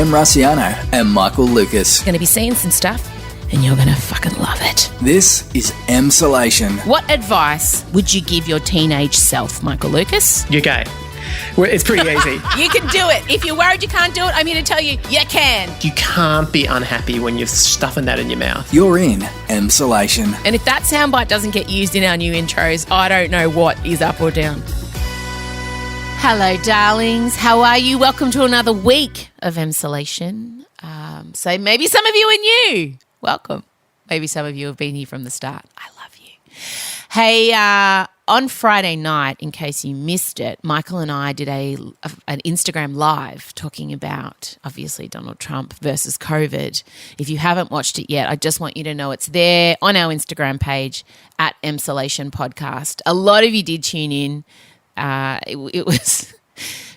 Em Rusciano and Michael Lucas. Going to be seeing some stuff and you're going to fucking love it. This is Emsolation. What advice would you give your teenage self, Michael Lucas? You're gay. Well, it's pretty easy. You can do it. If you're worried you can't do it, I'm here to tell you, you can. You can't be unhappy when you're stuffing that in your mouth. You're in Emsolation. And if that soundbite doesn't get used in our new intros, I don't know what is up or down. Hello, darlings. How are you? Welcome to another week of Emsolation. So maybe some of you are new. Welcome. Maybe some of you have been here from the start. I love you. Hey, on Friday night, in case you missed it, Michael and I did an Instagram live talking about, obviously, Donald Trump versus COVID. If you haven't watched it yet, I just want you to know it's there on our Instagram page at Emsolation Podcast. A lot of you did tune in. It was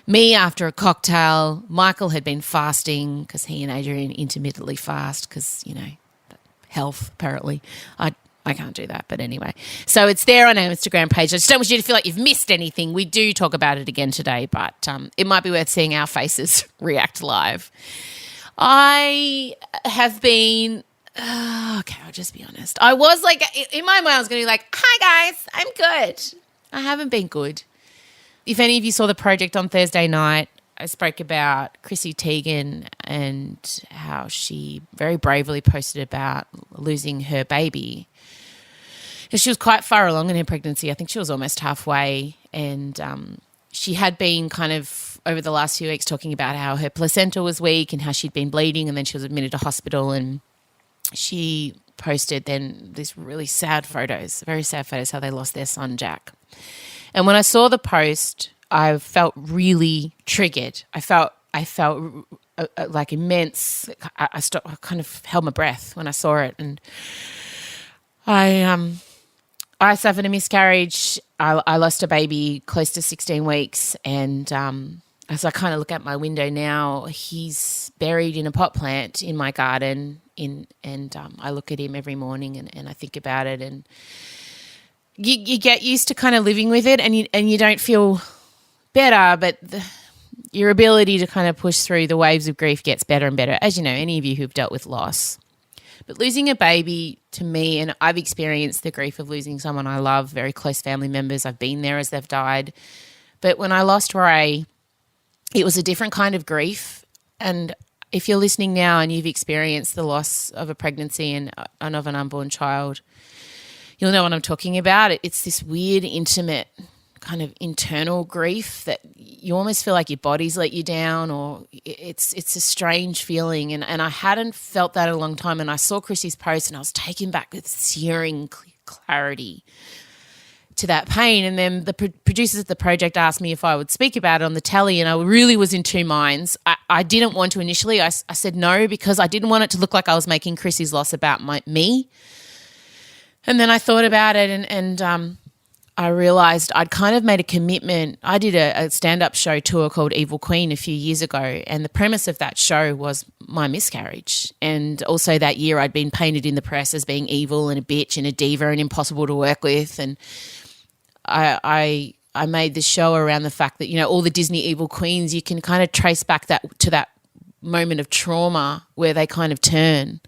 me after a cocktail. Michael had been fasting because he and Adrian intermittently fast because, you know, health apparently. I can't do that, but anyway. So it's there on our Instagram page. I just don't want you to feel like you've missed anything. We do talk about it again today, but it might be worth seeing our faces react live. I have been, okay, I'll just be honest. I was like, in my mind I was going to be like, hi guys, I'm good. I haven't been good. If any of you saw the project on Thursday night, I spoke about Chrissy Teigen and how she very bravely posted about losing her baby. She was quite far along in her pregnancy. I think she was almost halfway, and she had been kind of over the last few weeks talking about how her placenta was weak and how she'd been bleeding, and then she was admitted to hospital, and she posted then these really sad photos, very sad photos, how they lost their son, Jack. And when I saw the post, I felt really triggered. I felt like immense. I kind of held my breath when I saw it, and I suffered a miscarriage. I lost a baby close to 16 weeks, and as I kind of look out my window now, he's buried in a pot plant in my garden. I look at him every morning, and I think about it, and you get used to kind of living with it, and you don't feel better, but your ability to kind of push through the waves of grief gets better and better, as you know, any of you who've dealt with loss. But losing a baby, to me, and I've experienced the grief of losing someone I love, very close family members. I've been there as they've died. But when I lost Ray, it was a different kind of grief. And if you're listening now and you've experienced the loss of a pregnancy and of an unborn child, you'll know what I'm talking about. It's this weird, intimate kind of internal grief that you almost feel like your body's let you down, or it's a strange feeling. And I hadn't felt that in a long time. And I saw Chrissy's post and I was taken back with searing clarity to that pain. And then the producers of the project asked me if I would speak about it on the telly, and I really was in two minds. I didn't want to initially. I said no because I didn't want it to look like I was making Chrissy's loss about me. And then I thought about it, and I realised I'd kind of made a commitment. I did a stand-up show tour called Evil Queen a few years ago, and the premise of that show was my miscarriage. And also that year I'd been painted in the press as being evil and a bitch and a diva and impossible to work with. And I made this show around the fact that, you know, all the Disney evil queens, you can kind of trace back to that moment of trauma where they kind of turn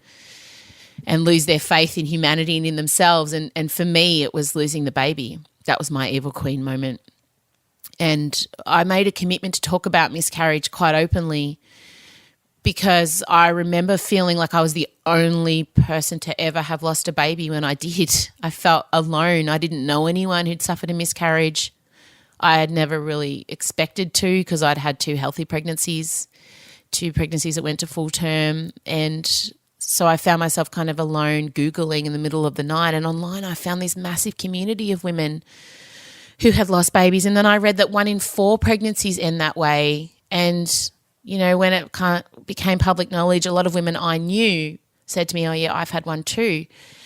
and lose their faith in humanity and in themselves. And for me, it was losing the baby. That was my evil queen moment. And I made a commitment to talk about miscarriage quite openly because I remember feeling like I was the only person to ever have lost a baby when I did. I felt alone. I didn't know anyone who'd suffered a miscarriage. I had never really expected to because I'd had two healthy pregnancies, two pregnancies that went to full term. And so I found myself kind of alone Googling in the middle of the night, and online I found this massive community of women who had lost babies. And then I read that 1 in 4 pregnancies end that way. And, you know, when it became public knowledge, a lot of women I knew said to me, oh yeah, I've had one too.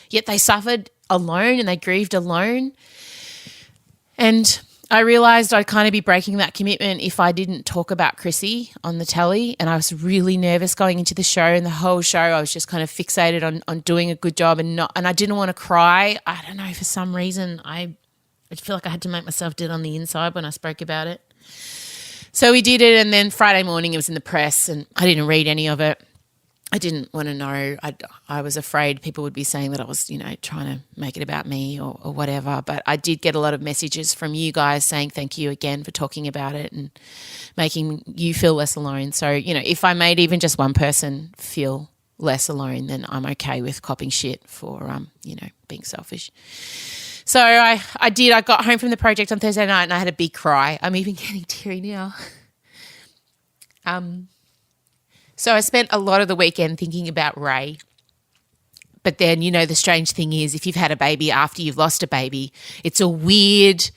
Yet they suffered alone and they grieved alone. And I realised I'd kind of be breaking that commitment if I didn't talk about Chrissy on the telly, and I was really nervous going into the show, and the whole show I was just kind of fixated on doing a good job and I didn't want to cry. I don't know, for some reason I feel like I had to make myself dead on the inside when I spoke about it. So we did it, and then Friday morning it was in the press, and I didn't read any of it. I didn't want to know. I was afraid people would be saying that I was, trying to make it about me or whatever. But I did get a lot of messages from you guys saying thank you again for talking about it and making you feel less alone. So, if I made even just one person feel less alone, then I'm okay with copping shit for, being selfish. So I did. I got home from the project on Thursday night and I had a big cry. I'm even getting teary now. So I spent a lot of the weekend thinking about Ray. But then, the strange thing is if you've had a baby after you've lost a baby, it's a weird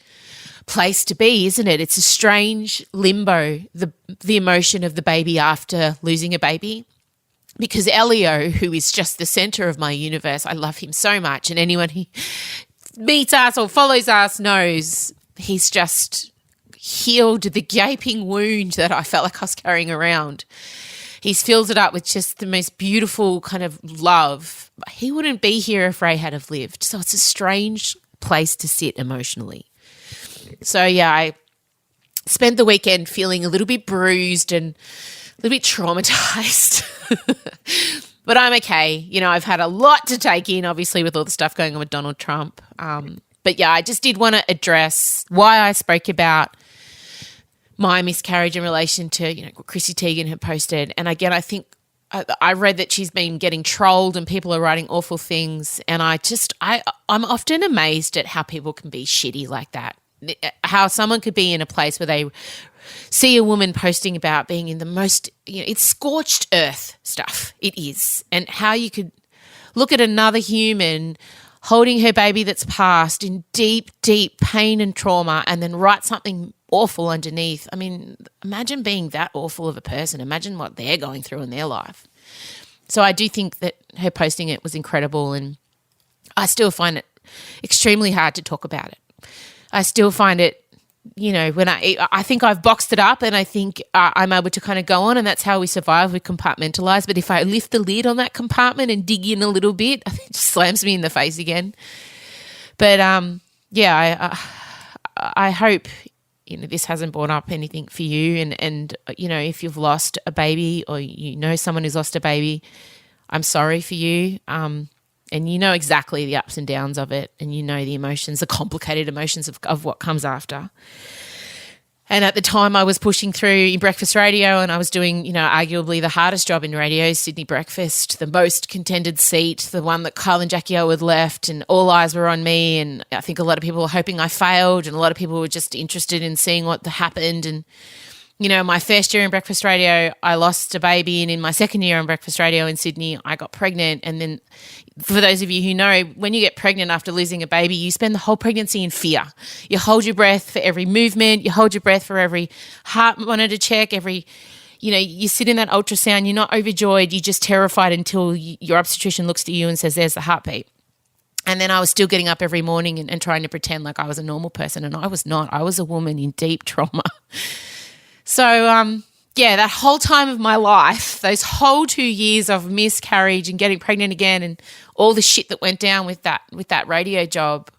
place to be, isn't it? It's a strange limbo, the emotion of the baby after losing a baby. Because Elio, who is just the centre of my universe, I love him so much. And anyone who meets us or follows us knows he's just healed the gaping wound that I felt like I was carrying around. He's filled it up with just the most beautiful kind of love. He wouldn't be here if Ray had have lived. So it's a strange place to sit emotionally. So, yeah, I spent the weekend feeling a little bit bruised and a little bit traumatized. But I'm okay. I've had a lot to take in, obviously, with all the stuff going on with Donald Trump. But, yeah, I just did want to address why I spoke about my miscarriage in relation to, what Chrissy Teigen had posted. And again, I think I read that she's been getting trolled and people are writing awful things. And I'm often amazed at how people can be shitty like that. How someone could be in a place where they see a woman posting about being in the most, it's scorched earth stuff. It is. And how you could look at another human holding her baby that's passed in deep, deep pain and trauma and then write something awful underneath. I mean, imagine being that awful of a person. Imagine what they're going through in their life. So I do think that her posting it was incredible, and I still find it extremely hard to talk about it. I still find it, when I think I've boxed it up and I think I'm able to kind of go on, and that's how we survive. We compartmentalize. But if I lift the lid on that compartment and dig in a little bit, it just slams me in the face again. But, I hope this hasn't brought up anything for you. And if you've lost a baby or someone who's lost a baby, I'm sorry for you. And exactly the ups and downs of it, and the emotions, the complicated emotions of what comes after. And at the time I was pushing through in breakfast radio, and I was doing, arguably the hardest job in radio, Sydney Breakfast, the most contended seat, the one that Kyle and Jackie O had left, and all eyes were on me. And I think a lot of people were hoping I failed, and a lot of people were just interested in seeing what happened. And, my first year in breakfast radio, I lost a baby, and in my second year on breakfast radio in Sydney, I got pregnant. And then for those of you who know, when you get pregnant after losing a baby, you spend the whole pregnancy in fear. You hold your breath for every movement. You hold your breath for every heart monitor check, you sit in that ultrasound. You're not overjoyed. You're just terrified until your obstetrician looks at you and says, there's the heartbeat. And then I was still getting up every morning and trying to pretend like I was a normal person, and I was not. I was a woman in deep trauma. So, that whole time of my life, those whole 2 years of miscarriage and getting pregnant again and all the shit that went down with that radio job,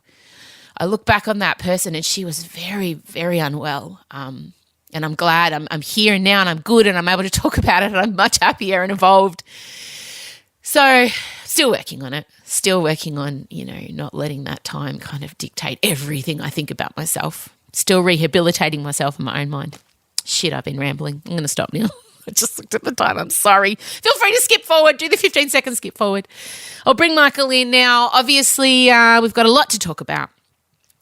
I look back on that person and she was very, very unwell. And I'm glad I'm here now, and I'm good, and I'm able to talk about it, and I'm much happier and evolved. So still working on it, still working on, not letting that time kind of dictate everything I think about myself, still rehabilitating myself in my own mind. Shit, I've been rambling. I'm going to stop now. I just looked at the time. I'm sorry. Feel free to skip forward. Do the 15-second skip forward. I'll bring Michael in now. Obviously, we've got a lot to talk about.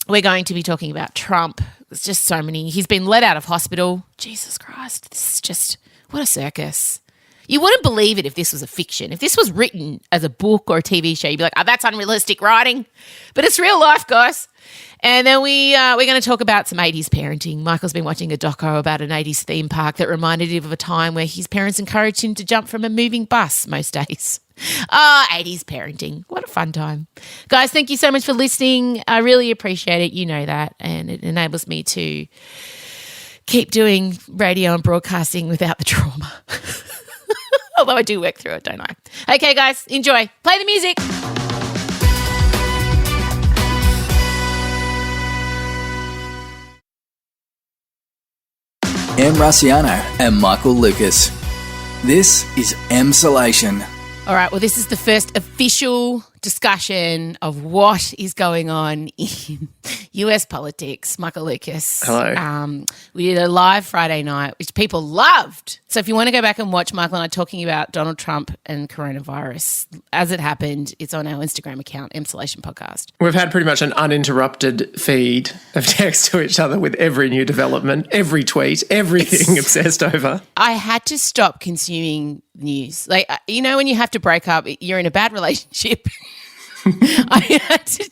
We're going to be talking about Trump. There's just so many. He's been let out of hospital. Jesus Christ. This is just, what a circus. You wouldn't believe it if this was a fiction. If this was written as a book or a TV show, you'd be like, that's unrealistic writing. But it's real life, guys. And then we're going to talk about some 80s parenting. Michael's been watching a doco about an 80s theme park that reminded him of a time where his parents encouraged him to jump from a moving bus most days. 80s parenting. What a fun time. Guys, thank you so much for listening. I really appreciate it. You know that. And it enables me to keep doing radio and broadcasting without the trauma. Although I do work through it, don't I? Okay, guys, enjoy. Play the music. Em Rusciano and Michael Lucas. This is Emsolation. All right, well, this is the first official discussion of what is going on in US politics. Michael Lucas. Hello. We did a live Friday night, which people loved. So if you want to go back and watch Michael and I talking about Donald Trump and coronavirus as it happened, it's on our Instagram account, Emsolation Podcast. We've had pretty much an uninterrupted feed of text to each other with every new development, every tweet, everything obsessed over. I had to stop consuming news. Like, you know, when you have to break up, you're in a bad relationship. I had to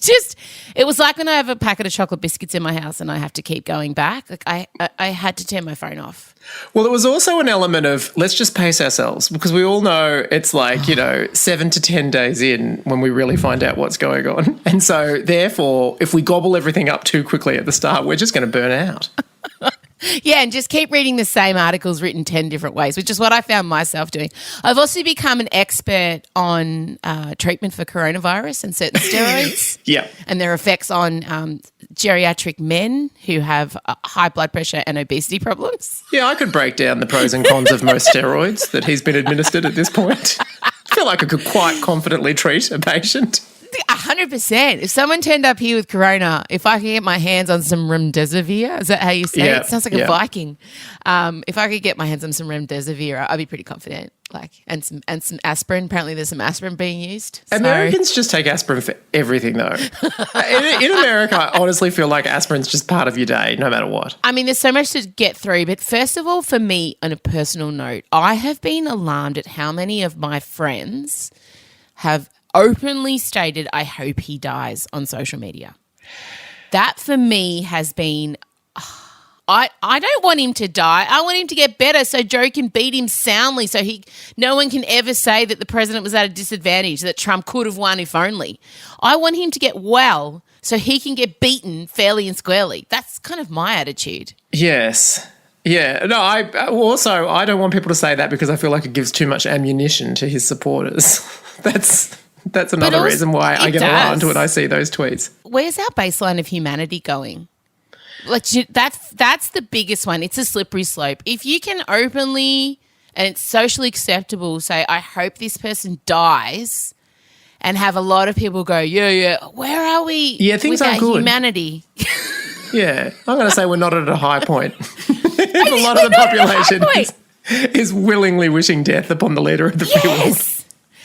it was like when I have a packet of chocolate biscuits in my house and I have to keep going back. Like I had to turn my phone off. Well, it was also an element of let's just pace ourselves because we all know it's like, 7 to 10 days in when we really find out what's going on. And so therefore, if we gobble everything up too quickly at the start, we're just going to burn out. Yeah, and just keep reading the same articles written 10 different ways, which is what I found myself doing. I've also become an expert on treatment for coronavirus and certain steroids. Yeah. And their effects on geriatric men who have high blood pressure and obesity problems. Yeah, I could break down the pros and cons of most steroids that he's been administered at this point. I feel like I could quite confidently treat a patient. 100%. If someone turned up here with corona, if I could get my hands on some remdesivir, is that how you say it? It sounds like a Viking. If I could get my hands on some remdesivir, I'd be pretty confident. And some aspirin. Apparently, there's some aspirin being used. So. Americans just take aspirin for everything, though. in America, I honestly feel like aspirin's just part of your day, no matter what. I mean, there's so much to get through. But first of all, for me, on a personal note, I have been alarmed at how many of my friends have openly stated, I hope he dies on social media. That for me has been, I don't want him to die. I want him to get better so Joe can beat him soundly so no one can ever say that the president was at a disadvantage, that Trump could have won if only. I want him to get well so he can get beaten fairly and squarely. That's kind of my attitude. Yes. Yeah. No, I don't want people to say that because I feel like it gives too much ammunition to his supporters. That's another reason why I get alarmed when I see those tweets. Where's our baseline of humanity going? Like that's the biggest one. It's a slippery slope. If you can openly and it's socially acceptable say, I hope this person dies, and have a lot of people go, yeah, where are we things with are our good. humanity? Yeah. I'm going to say we're not at a high point. If a lot of the population is willingly wishing death upon the leader of the free world.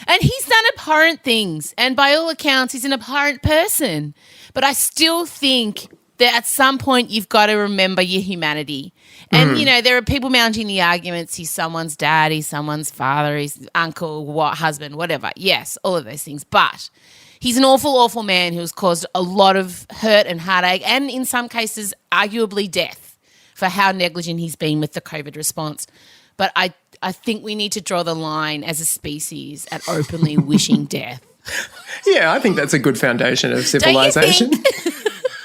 And he's done abhorrent things, and by all accounts, he's an abhorrent person. But I still think that at some point you've got to remember your humanity. And, there are people mounting the arguments, he's someone's dad, he's someone's father, he's uncle, husband, whatever. Yes, all of those things. But he's an awful, awful man who's caused a lot of hurt and heartache and in some cases arguably death for how negligent he's been with the COVID response. But I think we need to draw the line as a species at openly wishing death. Yeah, I think that's a good foundation of civilization.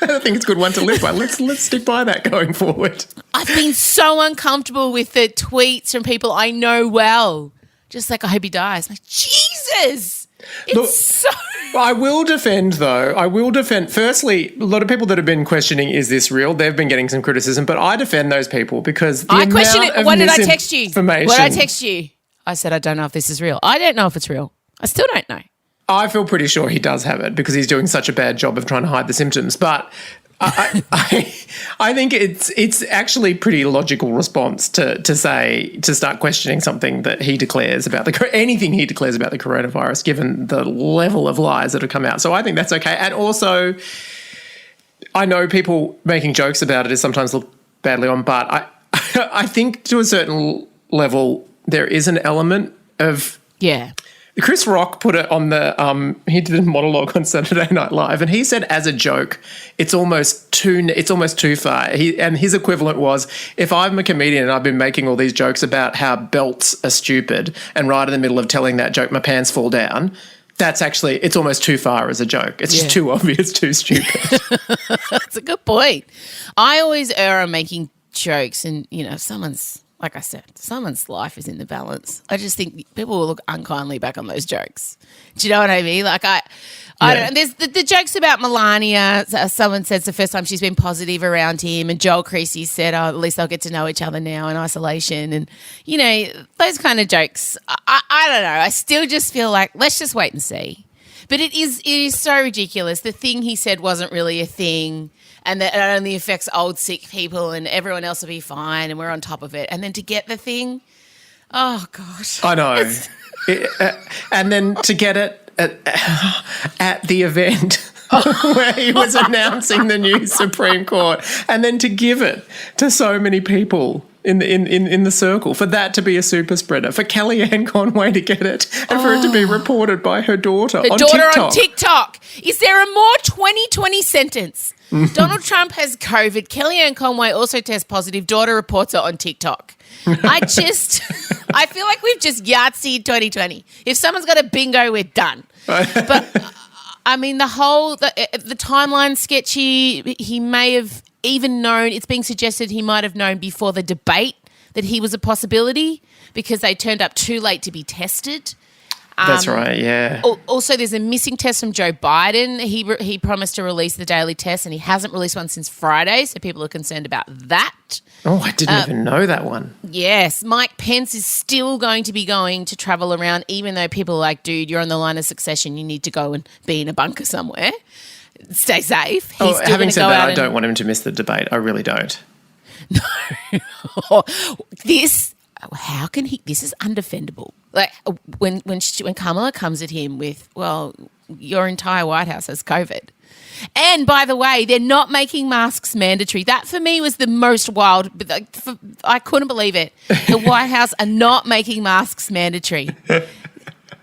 I think it's a good one to live by. Let's stick by that going forward. I've been so uncomfortable with the tweets from people I know well. Just like, I hope he dies. I'm like, Jesus! I will defend, firstly, a lot of people that have been questioning, is this real? They've been getting some criticism, but I defend those people because the amount of What did I text you? What did I text you? I said, I don't know if this is real. I don't know if it's real. I still don't know. I feel pretty sure he does have it because he's doing such a bad job of trying to hide the symptoms. But I think it's actually pretty logical response to start questioning something that he declares about anything he declares about the coronavirus, given the level of lies that have come out. So I think that's okay. And also, I know people making jokes about it is sometimes looked badly on, but I think to a certain level there is an element of Chris Rock put it on he did a monologue on Saturday Night Live, and he said as a joke, it's almost too far. And his equivalent was, if I'm a comedian and I've been making all these jokes about how belts are stupid, and right in the middle of telling that joke, my pants fall down, it's almost too far as a joke. It's just too obvious, too stupid. That's a good point. I always err on making jokes and, if someone's like I said, someone's life is in the balance. I just think people will look unkindly back on those jokes. Do you know what I mean? Like I don't know. There's the jokes about Melania. Someone says the first time she's been positive around him, and Joel Creasy said, "Oh, at least they'll get to know each other now in isolation." And you know, those kind of jokes. I don't know. I still just feel like let's just wait and see. But it is so ridiculous. The thing he said wasn't really a thing, and that it only affects old sick people, and everyone else will be fine, and we're on top of it. And then to get the thing, oh gosh, I know. And then to get it at the event where he was announcing the new Supreme Court, and then to give it to so many people in the circle, for that to be a super spreader, for Kellyanne Conway to get it, and for it to be reported by her daughter on TikTok. Is there a more 2020 sentence? Donald Trump has COVID. Kellyanne Conway also tests positive. Daughter reports it on TikTok. I feel like we've just Yahtzeed 2020. If someone's got a bingo, we're done. But I mean, the timeline sketchy. He may have even known. It's being suggested he might have known before the debate that he was a possibility because they turned up too late to be tested. That's right, yeah. Also, there's a missing test from Joe Biden. He promised to release the daily test, and he hasn't released one since Friday, so people are concerned about that. Oh, I didn't even know that one. Yes. Mike Pence is still going to travel around, even though people are like, dude, you're on the line of succession. You need to go and be in a bunker somewhere. Stay safe. He's still having said go that, I don't want him to miss the debate. I really don't. No. How can he? This is undefendable. Like when Kamala comes at him with, well, your entire White House has COVID. And by the way, they're not making masks mandatory. That for me was the most wild. I couldn't believe it. The White House are not making masks mandatory.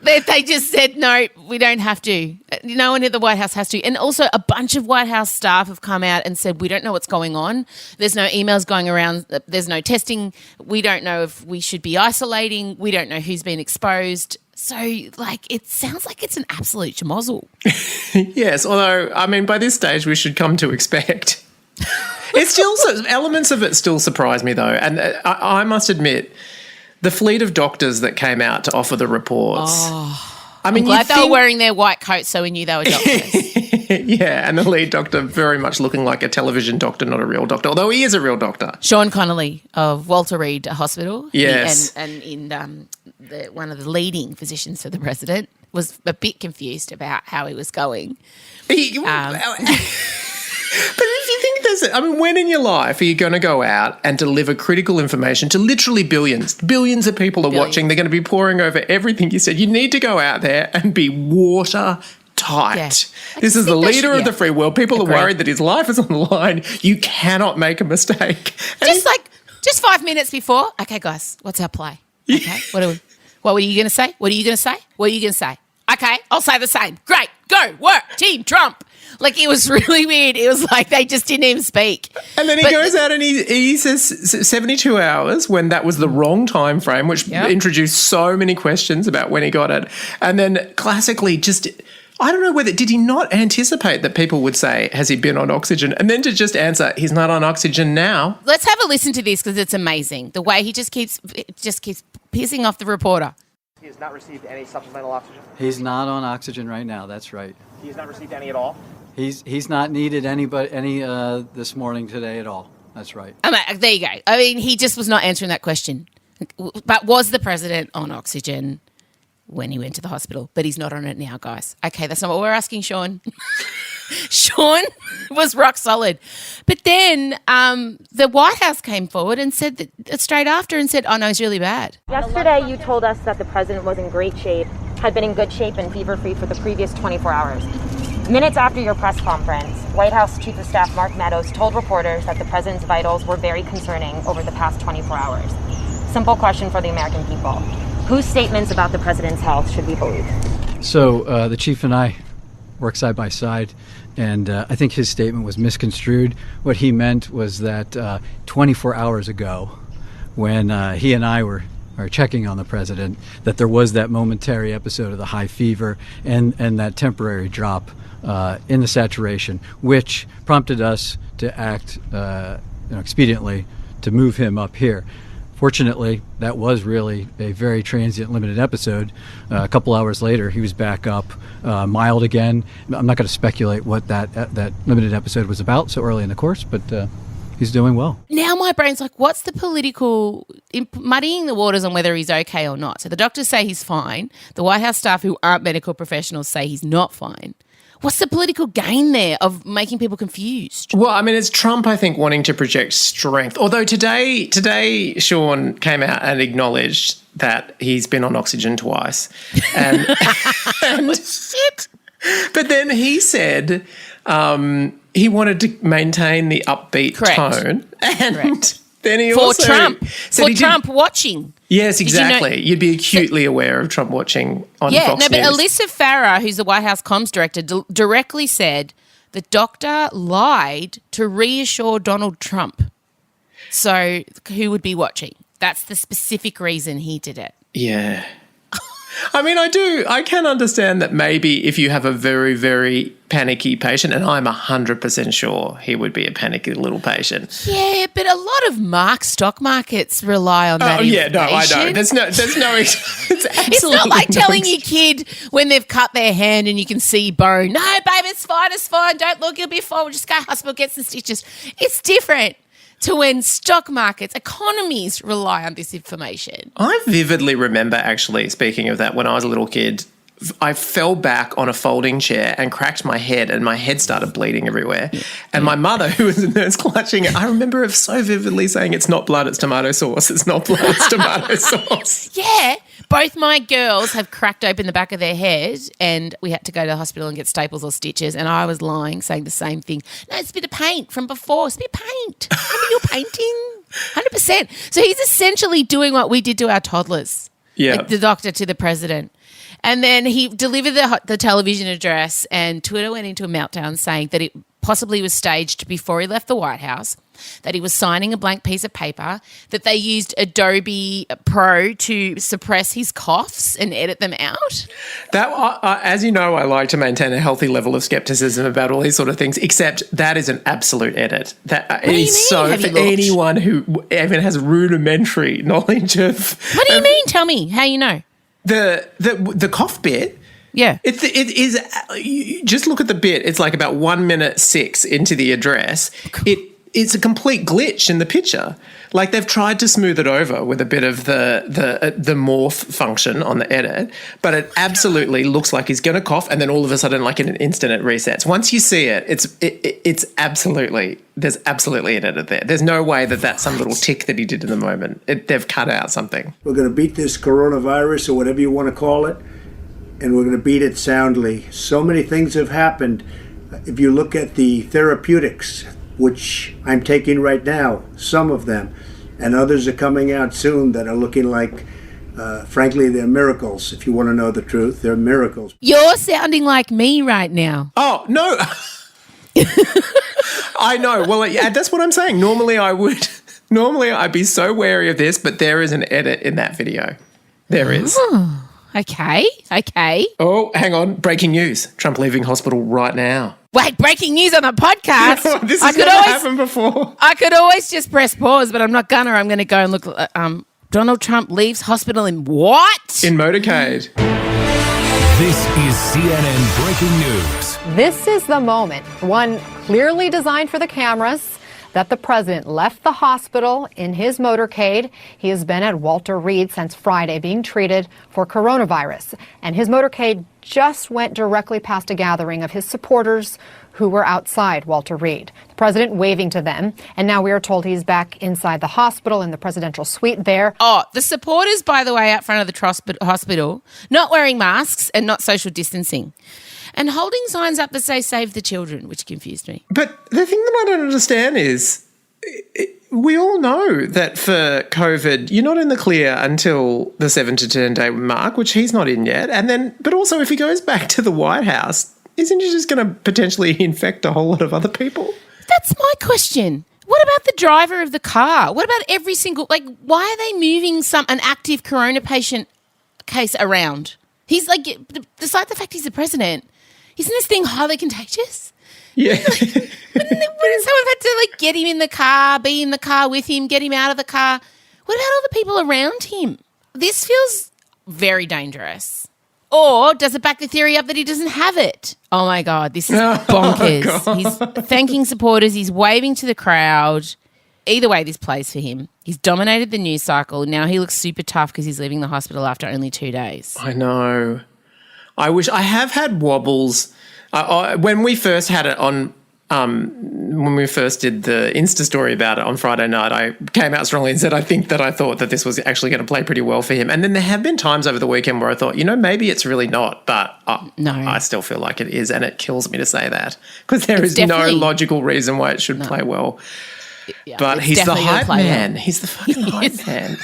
They just said, no, we don't have to. No one at the White House has to. And also a bunch of White House staff have come out and said, we don't know what's going on. There's no emails going around. There's no testing. We don't know if we should be isolating. We don't know who's been exposed. So, it sounds like it's an absolute schmozzle. Yes, although, I mean, by this stage, we should come to expect. It's still, elements of it still surprise me, though. And I must admit, the fleet of doctors that came out to offer the reports. Oh, I mean, I'm glad they were wearing their white coats so we knew they were doctors. Yeah, and the lead doctor very much looking like a television doctor, not a real doctor, although he is a real doctor. Sean Connolly of Walter Reed Hospital. Yes. And in one of the leading physicians for the president was a bit confused about how he was going. But if you think when in your life are you going to go out and deliver critical information to literally billions of people are watching? They're going to be poring over everything you said. You need to go out there and be watertight. Yeah. This is the leader of the free world. People are worried that his life is on the line. You cannot make a mistake. Just 5 minutes before. Okay, guys, what's our play? Okay, what were you going to say? What are you going to say? What are you going to say? Okay, I'll say the same. Great, go, work, Team Trump. It was really weird. It was like they just didn't even speak. And then he goes out and he says 72 hours when that was the wrong time frame, which introduced so many questions about when he got it. And then classically I don't know did he not anticipate that people would say, has he been on oxygen? And then to just answer, he's not on oxygen now. Let's have a listen to this because it's amazing. The way he just keeps pissing off the reporter. He has not received any supplemental oxygen? He's not on oxygen right now, that's right. He has not received any at all? He's not needed any this morning, today at all. That's right. There you go. I mean, he just was not answering that question. But was the president on oxygen when he went to the hospital? But he's not on it now, guys. Okay, that's not what we're asking, Sean. Sean was rock solid. But then the White House came forward and said that straight after and said, oh, no, he's really bad. Yesterday, you told us that the president was in great shape, had been in good shape and fever-free for the previous 24 hours. Minutes after your press conference, White House Chief of Staff Mark Meadows told reporters that the president's vitals were very concerning over the past 24 hours. Simple question for the American people. Whose statements about the president's health should we believe? So the chief and I work side by side, and I think his statement was misconstrued. What he meant was that 24 hours ago, when he and I were checking on the president, that there was that momentary episode of the high fever and that temporary drop in the saturation, which prompted us to act expediently to move him up here. Fortunately, that was really a very transient, limited episode. A couple hours later, he was back up, mild again. I'm not going to speculate what that limited episode was about so early in the course, but he's doing well. Now my brain's like, what's the political muddying the waters on whether he's okay or not? So the doctors say he's fine. The White House staff who aren't medical professionals say he's not fine. What's the political gain there of making people confused? Well, I mean, it's Trump, I think, wanting to project strength. Although today Sean came out and acknowledged that he's been on oxygen twice. And, Shit. But then he said he wanted to maintain the upbeat tone. And then he also said Trump watching. Yes, exactly. You'd be acutely aware of Trump watching on Fox News. But Alyssa Farah, who's the White House comms director, directly said the doctor lied to reassure Donald Trump. So who would be watching? That's the specific reason he did it. Yeah. I mean, I can understand that maybe if you have a very, very panicky patient, and I'm 100% sure he would be a panicky little patient. Yeah, but a lot of stock markets rely on that information. No, I know. There's no it's not like telling your kid when they've cut their hand and you can see bone, no, babe, it's fine, don't look, you'll be fine, we'll just go to hospital, get some stitches. It's different to when stock markets, economies rely on this information. I vividly remember, actually, speaking of that, when I was a little kid, I fell back on a folding chair and cracked my head, and my head started bleeding everywhere. And my mother, who was a nurse, clutching it, I remember her so vividly saying, it's not blood, it's tomato sauce. It's not blood, it's tomato sauce. Yeah. Both my girls have cracked open the back of their head and we had to go to the hospital and get staples or stitches, and I was lying saying the same thing. No, it's a bit of paint from before. It's a bit of paint. Remember you're painting? 100%. So he's essentially doing what we did to our toddlers. Yeah. Like the doctor to the president. And then he delivered the television address, and Twitter went into a meltdown saying that it possibly was staged before he left the White House, that he was signing a blank piece of paper, that they used Adobe Pro to suppress his coughs and edit them out. That, as you know, I like to maintain a healthy level of skepticism about all these sort of things, except that is an absolute edit. That is so for anyone who even has rudimentary knowledge of... What do you mean? Tell me how you know. The cough bit... Yeah. It is, you just look at the bit. It's like about 1:06 into the address. It's a complete glitch in the picture. Like they've tried to smooth it over with a bit of the morph function on the edit, but it absolutely looks like he's going to cough, and then all of a sudden, like in an instant, it resets. Once you see it, it's absolutely, there's absolutely an edit there. There's no way that that's some little tick that he did in the moment. They've cut out something. We're going to beat this coronavirus or whatever you want to call it, and we're going to beat it soundly. So many things have happened. If you look at the therapeutics, which I'm taking right now, some of them, and others are coming out soon that are looking like, frankly, they're miracles. If you want to know the truth, they're miracles. You're sounding like me right now. Oh, no. I know. Well, yeah, that's what I'm saying. Normally I'd be so wary of this, but there is an edit in that video. There is. Oh. Okay. Oh, hang on. Breaking news. Trump leaving hospital right now. Wait, breaking news on the podcast? This has never happened before. I could always just press pause, but I'm not gonna. I'm going to go and look. Donald Trump leaves hospital in what? In motorcade. This is CNN Breaking News. This is the moment, one clearly designed for the cameras, that the president left the hospital in his motorcade. He has been at Walter Reed since Friday being treated for coronavirus. And his motorcade just went directly past a gathering of his supporters who were outside Walter Reed. The president waving to them. And now we are told he's back inside the hospital in the presidential suite there. Oh, the supporters, by the way, out front of the hospital, not wearing masks and not social distancing. And holding signs up that say save the children, which confused me. But the thing that I don't understand is we all know that for COVID, you're not in the clear until the 7 to 10 day mark, which he's not in yet. And then, but also if he goes back to the White House, isn't he just going to potentially infect a whole lot of other people? That's my question. What about the driver of the car? What about every single, why are they moving an active corona patient case around? He's despite the fact he's the president, isn't this thing highly contagious? Yeah. Wouldn't someone have had to get him in the car, be in the car with him, get him out of the car? What about all the people around him? This feels very dangerous. Or does it back the theory up that he doesn't have it? Oh, my God, this is bonkers. Oh, He's thanking supporters. He's waving to the crowd. Either way, this plays for him. He's dominated the news cycle. Now he looks super tough because he's leaving the hospital after only 2 days. I know. I have had wobbles. When we first had it on, when we first did the Insta story about it on Friday night, I came out strongly and said I thought that this was actually going to play pretty well for him. And then there have been times over the weekend where I thought, maybe it's really not, but no, I still feel like it is, and it kills me to say that because there is no logical reason why it should play well. Yeah, but he's the hype man. Well. He's the fucking hype man.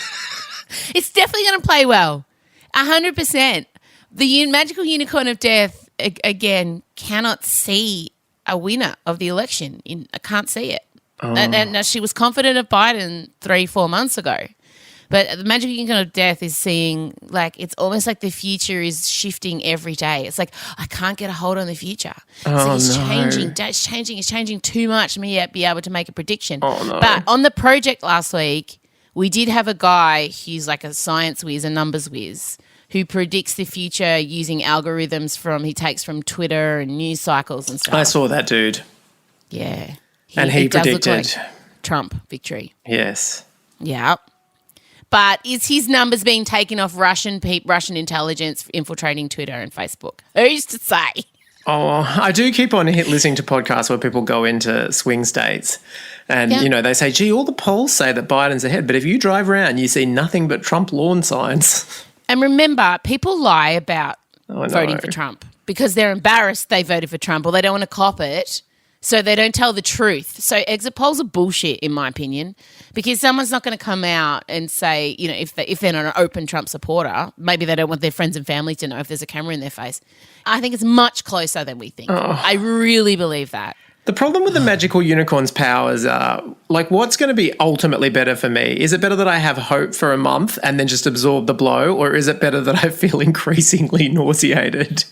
It's definitely going to play well. 100%. The magical unicorn of death, again, cannot see a winner of the election. I can't see it. Oh. And she was confident of Biden 3-4 months ago. But the magical unicorn of death is seeing, like, it's almost like the future is shifting every day. It's like, I can't get a hold on the future. It's changing. It's changing too much for me to be able to make a prediction. Oh, no. But on the project last week, we did have a guy who's like a science whiz, a numbers whiz, who predicts the future using algorithms he takes from Twitter and news cycles and stuff. I saw that dude. Yeah. And he predicted like Trump victory. Yes. Yeah. But is his numbers being taken off Russian intelligence infiltrating Twitter and Facebook? Who's to say? Oh, I do keep on listening to podcasts where people go into swing states and, they say, gee, all the polls say that Biden's ahead. But if you drive around, you see nothing but Trump lawn signs. And remember, people lie about voting for Trump because they're embarrassed they voted for Trump or they don't want to cop it. So they don't tell the truth. So exit polls are bullshit, in my opinion, because someone's not going to come out and say, if they're not an open Trump supporter, maybe they don't want their friends and family to know if there's a camera in their face. I think it's much closer than we think. I really believe that. The problem with the magical unicorn's powers are, what's going to be ultimately better for me? Is it better that I have hope for a month and then just absorb the blow, or is it better that I feel increasingly nauseated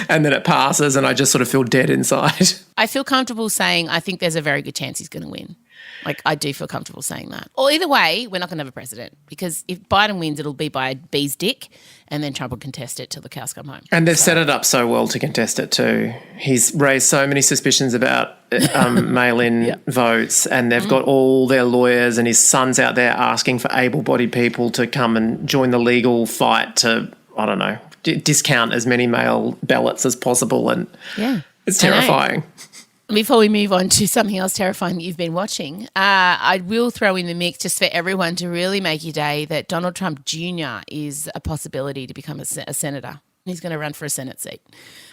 and then it passes and I just sort of feel dead inside? I feel comfortable saying I think there's a very good chance he's going to win. I do feel comfortable saying that. Or either way, we're not going to have a president because if Biden wins, it'll be by a bee's dick and then Trump will contest it till the cows come home. And they've set it up so well to contest it too. He's raised so many suspicions about mail-in votes, and they've got all their lawyers and his son's out there asking for able-bodied people to come and join the legal fight to, I don't know, discount as many mail ballots as possible. And it's terrifying. Before we move on to something else terrifying that you've been watching, I will throw in the mix just for everyone to really make your day that Donald Trump Jr. is a possibility to become a senator. He's going to run for a Senate seat.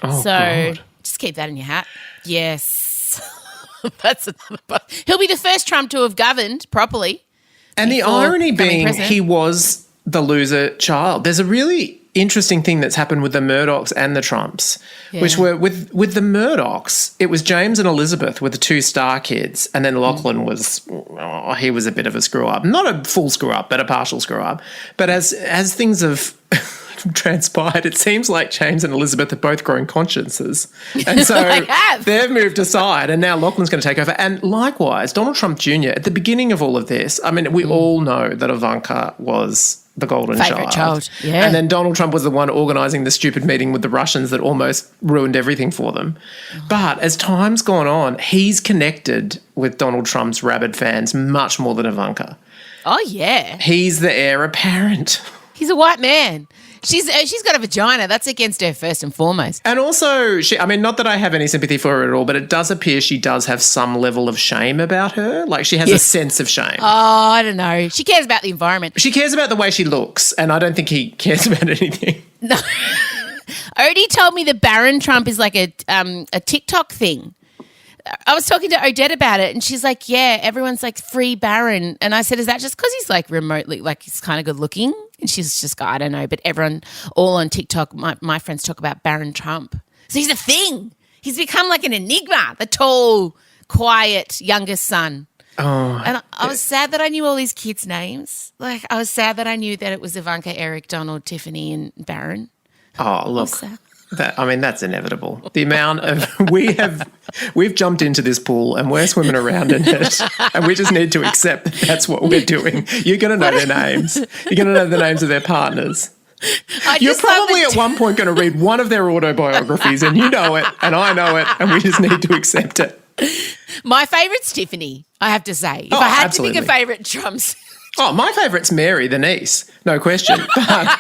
Oh, God. Just keep that in your hat. Yes. That's another. He'll be the first Trump to have governed properly. And the irony being he was the loser child. There's a really interesting thing that's happened with the Murdochs and the Trumps, which were with the Murdochs, it was James and Elizabeth were the two star kids, and then Lachlan he was a bit of a screw up. Not a full screw up, but a partial screw up. But as things have transpired, it seems like James and Elizabeth have both grown consciences. And so they've moved aside, and now Lachlan's going to take over. And likewise, Donald Trump Jr., at the beginning of all of this, I mean, we all know that Ivanka was the golden child. Yeah. And then Donald Trump was the one organising the stupid meeting with the Russians that almost ruined everything for them. But as time's gone on, he's connected with Donald Trump's rabid fans much more than Ivanka. Oh, yeah. He's the heir apparent. He's a white man. She's got a vagina. That's against her first and foremost. And also, not that I have any sympathy for her at all, but it does appear she does have some level of shame about her. Like she has a sense of shame. Oh, I don't know. She cares about the environment. She cares about the way she looks, and I don't think he cares about anything. No. Odie told me that Barron Trump is like a TikTok thing. I was talking to Odette about it, and she's like, yeah, everyone's like free Barron. And I said, is that just because he's like remotely, like he's kind of good looking? And she's just, I don't know, but everyone all on TikTok, my friends talk about Barron Trump. So he's a thing. He's become like an enigma, the tall, quiet, youngest son. Oh. And I was sad that I knew all these kids' names. Like I was sad that I knew that it was Ivanka, Eric, Donald, Tiffany, and Barron. Oh, look. That's inevitable. The amount of we've jumped into this pool and we're swimming around in it, and we just need to accept that that's what we're doing. You're going to know their names. You're going to know the names of their partners. You're probably at one point going to read one of their autobiographies, and you know it, and I know it, and we just need to accept it. My favourite's Tiffany, I have to say. If I had to pick a favourite, Trump's. Oh, my favourite's Mary, the niece. No question. But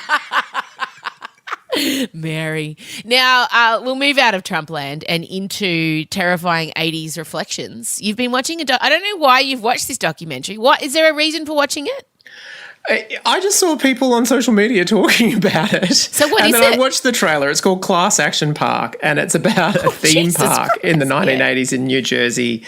Mary. Now, we'll move out of Trumpland and into terrifying 80s reflections. You've been watching I don't know why you've watched this documentary. Is there a reason for watching it? I just saw people on social media talking about it. So what is it? And then I watched the trailer. It's called Class Action Park, and it's about a theme park in the 1980s in New Jersey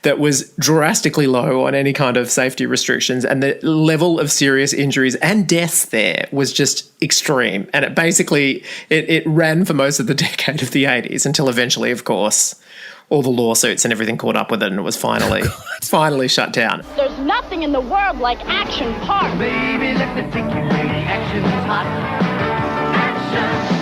that was drastically low on any kind of safety restrictions, and the level of serious injuries and deaths there was just extreme. And it ran for most of the decade of the 80s until eventually, of course, all the lawsuits and everything caught up with it, and it was finally shut down. There's nothing in the world like Action Park. Baby, let me take you where the action is hot.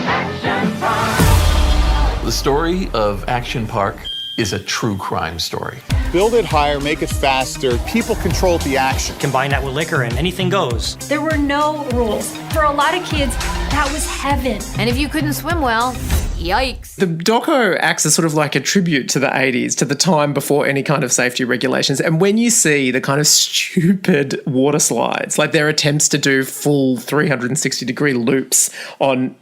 Action Park. The story of Action Park is a true crime story. Build it higher, make it faster. People control the action. Combine that with liquor and anything goes. There were no rules. For a lot of kids, that was heaven. And if you couldn't swim well, yikes. The doco acts as sort of like a tribute to the 80s, to the time before any kind of safety regulations. And when you see the kind of stupid water slides, like their attempts to do full 360-degree loops on,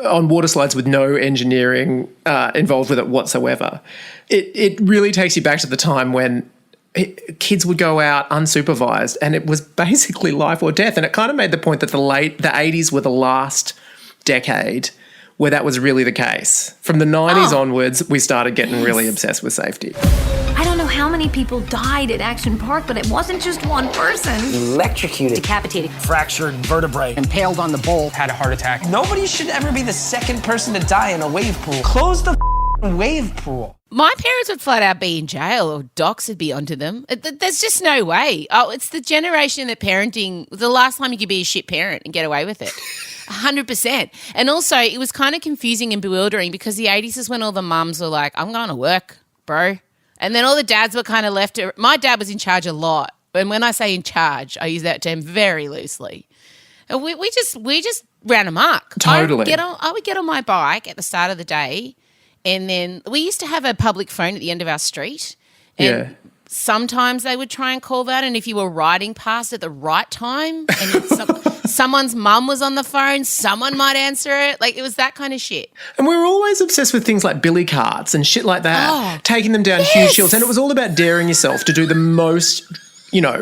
on water slides with no engineering involved with it whatsoever, it really takes you back to the time when kids would go out unsupervised and it was basically life or death. And it kind of made the point that the 80s were the last decade where that was really the case. From the 90s onwards, we started getting really obsessed with safety. I don't know how many people died at Action Park, but it wasn't just one person. Electrocuted. Decapitated. Fractured vertebrae. Impaled on the bowl. Had a heart attack. Nobody should ever be the second person to die in a wave pool. Close the wave pool. My parents would flat out be in jail, or docs would be onto them. There's just no way. Oh, it's the generation that parenting, the last time you could be a shit parent and get away with it. 100%. And also, it was kind of confusing and bewildering because the 80s is when all the mums were like, I'm going to work, bro. And then all the dads were kind of left. My dad was in charge a lot. And when I say in charge, I use that term very loosely. And we just ran amok. Totally. I would get on my bike at the start of the day. And then we used to have a public phone at the end of our street. And sometimes they would try and call that. And if you were riding past at the right time and someone's mum was on the phone, someone might answer it. Like, it was that kind of shit. And we were always obsessed with things like billy carts and shit like that, taking them down huge hills. And it was all about daring yourself to do the most,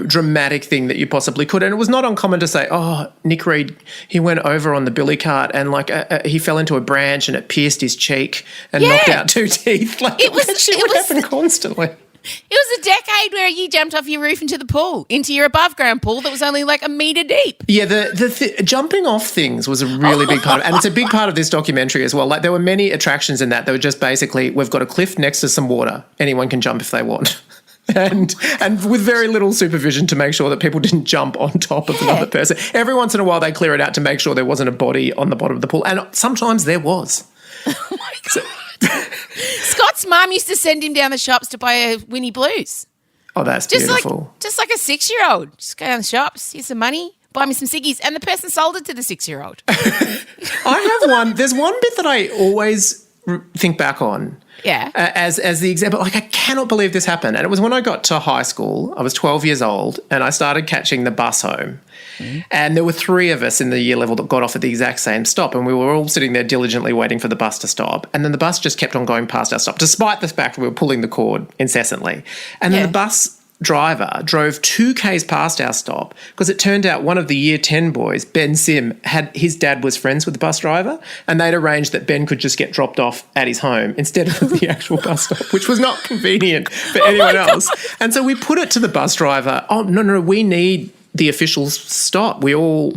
dramatic thing that you possibly could. And it was not uncommon to say, Nick Reed, he went over on the billy cart and he fell into a branch and it pierced his cheek and knocked out 2 teeth. Like, that shit would happen constantly. It was a decade where you jumped off your roof into the pool, into your above-ground pool that was only like a metre deep. Yeah, the jumping off things was a really big part of it. And it's a big part of this documentary as well. Like, there were many attractions in that were just basically, we've got a cliff next to some water. Anyone can jump if they want. And with very little supervision to make sure that people didn't jump on top of another person. Every once in a while, they clear it out to make sure there wasn't a body on the bottom of the pool. And sometimes there was. Oh, my God. Scott's mum used to send him down the shops to buy a Winnie Blues. Oh, that's beautiful. Just like a 6-year-old. Just go down the shops, here's some money, buy me some ciggies, and the person sold it to the 6-year-old. I have one. There's one bit that I always think back on. Yeah. As the example, like, I cannot believe this happened. And it was when I got to high school. I was 12 years old and I started catching the bus home. Mm-hmm. And there were 3 of us in the year level that got off at the exact same stop. And we were all sitting there diligently waiting for the bus to stop. And then the bus just kept on going past our stop, despite the fact we were pulling the cord incessantly. And then the bus driver drove 2 Ks past our stop because it turned out one of the year 10 boys, Ben Sim, his dad was friends with the bus driver, and they'd arranged that Ben could just get dropped off at his home instead of the actual bus stop, which was not convenient for anyone else. And so we put it to the bus driver, no, we need the official stop. We all,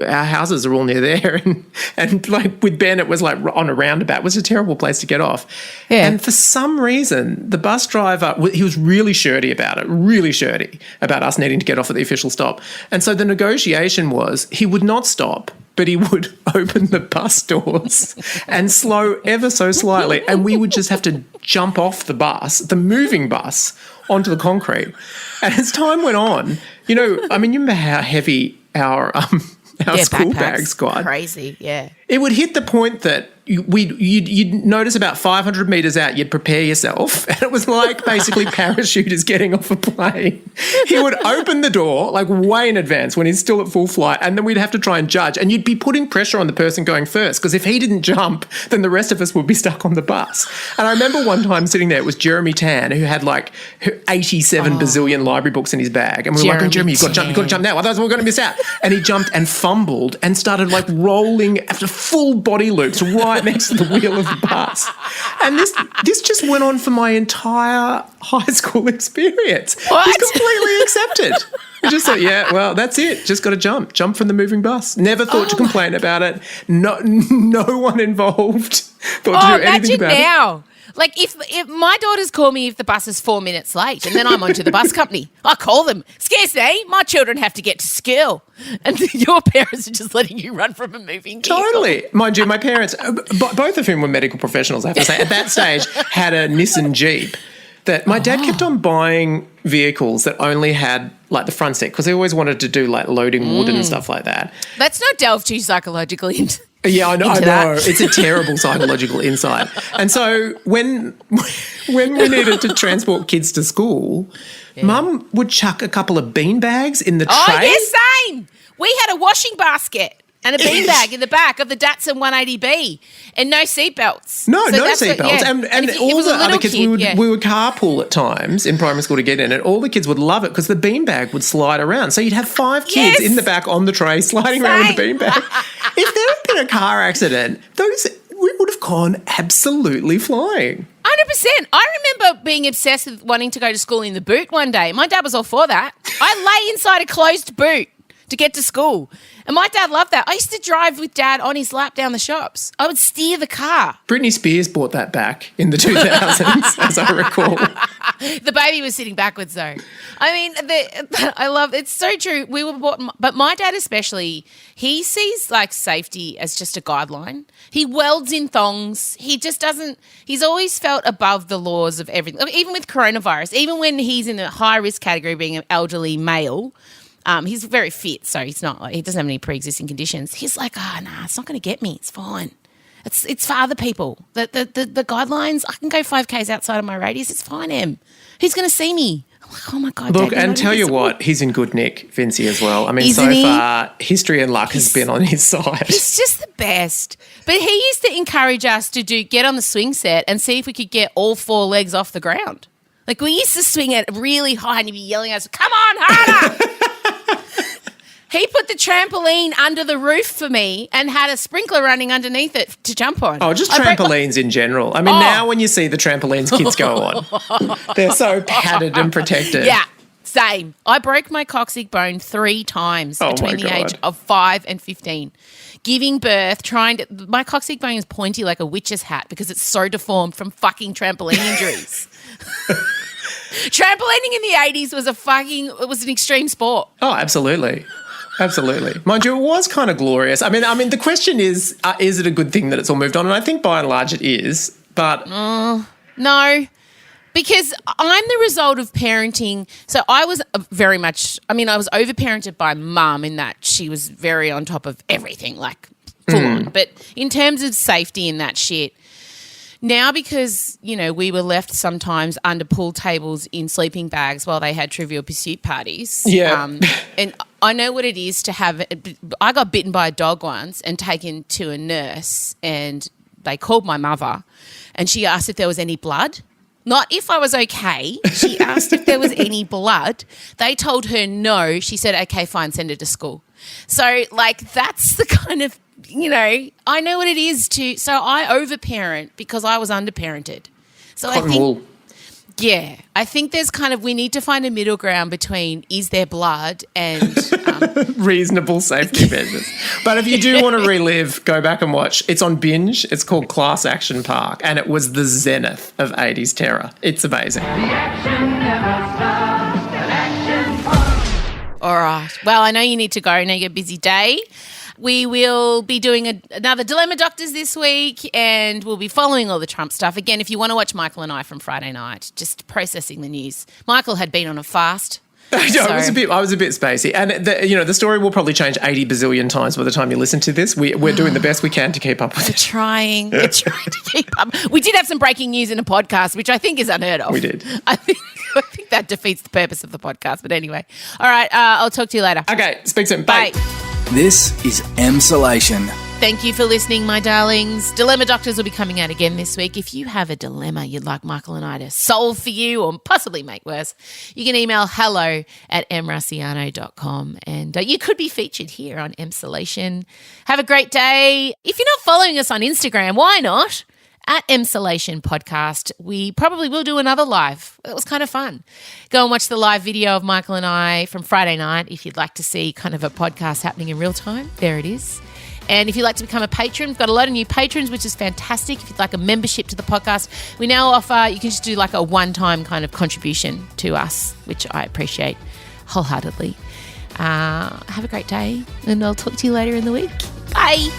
our houses are all near there. And like with Ben, it was like on a roundabout. It was a terrible place to get off. Yeah. And for some reason, the bus driver, he was really shirty about us needing to get off at the official stop. And so the negotiation was he would not stop but he would open the bus doors and slow ever so slightly, and we would just have to jump off the bus, the moving bus, onto the concrete. And as time went on, you remember how heavy our school bags got? Crazy, yeah. It would hit the point that you'd notice about 500 metres out, you'd prepare yourself, and it was like basically parachuters getting off a plane. He would open the door like way in advance when he's still at full flight, and then we'd have to try and judge, and you'd be putting pressure on the person going first, because if he didn't jump, then the rest of us would be stuck on the bus. And I remember one time sitting there, it was Jeremy Tan, who had like 87 bazillion library books in his bag, and we were like, Jeremy, you've got to jump now, otherwise we're going to miss out. And he jumped and fumbled and started like rolling after full body loops right next to the wheel of the bus. And this just went on for my entire high school experience. What? He's completely accepted. I just thought, yeah, well, that's it. Just got to jump from the moving bus. Never thought to complain about it. No one involved thought to do anything about now. Like if my daughters call me if the bus is 4 minutes late, and then I'm onto the bus company, I call them. Excuse me, my children have to get to school, and your parents are just letting you run from a moving vehicle. Totally. Mind you, my parents, both of whom were medical professionals, I have to say, at that stage had a Nissan Jeep that my dad kept on buying vehicles that only had like the front seat, because he always wanted to do like loading wood and stuff like that. Let's not delve too psychologically into. Yeah, I know. It's a terrible psychological insight. And so when we needed to transport kids to school, Mum would chuck a couple of bean bags in the tray. Oh, yes, same. We had a washing basket and a bean bag in the back of the Datsun 180B, and no seatbelts. No seatbelts. And all the other kids, we would carpool at times in primary school to get in, and all the kids would love it because the bean bag would slide around. So you'd have 5 kids in the back on the tray sliding around with the bean bag. If there had been a car accident, we would have gone absolutely flying. 100%. I remember being obsessed with wanting to go to school in the boot one day. My dad was all for that. I lay inside a closed boot to get to school. And my dad loved that. I used to drive with Dad on his lap down the shops. I would steer the car. Britney Spears bought that back in the 2000s, as I recall. The baby was sitting backwards, though. I mean, I love it's so true. We were bought, but my dad especially, he sees like safety as just a guideline. He welds in thongs. He just doesn't. He's always felt above the laws of everything. Even with coronavirus, even when he's in the high risk category, being an elderly male. He's very fit, so he's not like he doesn't have any pre-existing conditions. He's like, it's not going to get me. It's fine. It's for other people. The guidelines. I can go 5Ks outside of my radius. It's fine. Who's going to see me? I'm like, oh my God. Look, Dad, and tell you what, he's in good nick, Vincey, as well. I mean, so far, history and luck has been on his side. He's just the best. But he used to encourage us to get on the swing set and see if we could get all 4 legs off the ground. Like we used to swing it really high, and he'd be yelling at us, "Come on, harder!" He put the trampoline under the roof for me and had a sprinkler running underneath it to jump on. Oh, just trampolines in general. I mean, now when you see the trampolines kids go on, they're so padded and protected. Yeah, same. I broke my coccyx bone 3 times between the age of 5 and 15. Giving birth, my coccyx bone is pointy like a witch's hat because it's so deformed from fucking trampoline injuries. Trampolining in the 80s was an extreme sport. Oh, absolutely. Absolutely. Mind you, it was kind of glorious. I mean, the question is it a good thing that it's all moved on? And I think by and large it is, but... No, because I'm the result of parenting. So I was I was overparented by Mum in that she was very on top of everything, like full on. But in terms of safety and that shit, now because, we were left sometimes under pool tables in sleeping bags while they had Trivial Pursuit parties. Yeah. And I know what it is to have – I got bitten by a dog once and taken to a nurse, and they called my mother and she asked if there was any blood. Not if I was okay. She asked if there was any blood. They told her no. She said, okay, fine, send her to school. So, that's the kind of – I know what it is to – so I overparent because I was underparented. So Cotton wool. Yeah, I think there's we need to find a middle ground between is there blood and reasonable safety measures. But if you do want to relive, go back and watch. It's on Binge. It's called Class Action Park, and it was the zenith of 80s terror. It's amazing. The action never stops at Action Park. All right. Well, I know you need to go. I know you have a busy day. We will be doing another Dilemma Doctors this week, and we'll be following all the Trump stuff. Again, if you want to watch Michael and I from Friday night, just processing the news. Michael had been on a fast. I was a bit spacey. And, the story will probably change 80 bazillion times by the time you listen to this. We're doing the best we can to keep up with it. We're trying to keep up. We did have some breaking news in a podcast, which I think is unheard of. We did. I think that defeats the purpose of the podcast. But anyway. All right. I'll talk to you later. Okay. Speak soon. Bye. This is Emsolation. Thank you for listening, my darlings. Dilemma Doctors will be coming out again this week. If you have a dilemma you'd like Michael and I to solve for you or possibly make worse, you can email hello@mraciano.com and you could be featured here on Emsolation. Have a great day. If you're not following us on Instagram, why not? At Emsolation Podcast. We probably will do another live. It was kind of fun. Go and watch the live video of Michael and I from Friday night if you'd like to see kind of a podcast happening in real time. There it is. And if you'd like to become a patron, we've got a lot of new patrons, which is fantastic. If you'd like a membership to the podcast, we now offer, you can just do like a one-time kind of contribution to us, which I appreciate wholeheartedly. Have a great day, and I'll talk to you later in the week. Bye.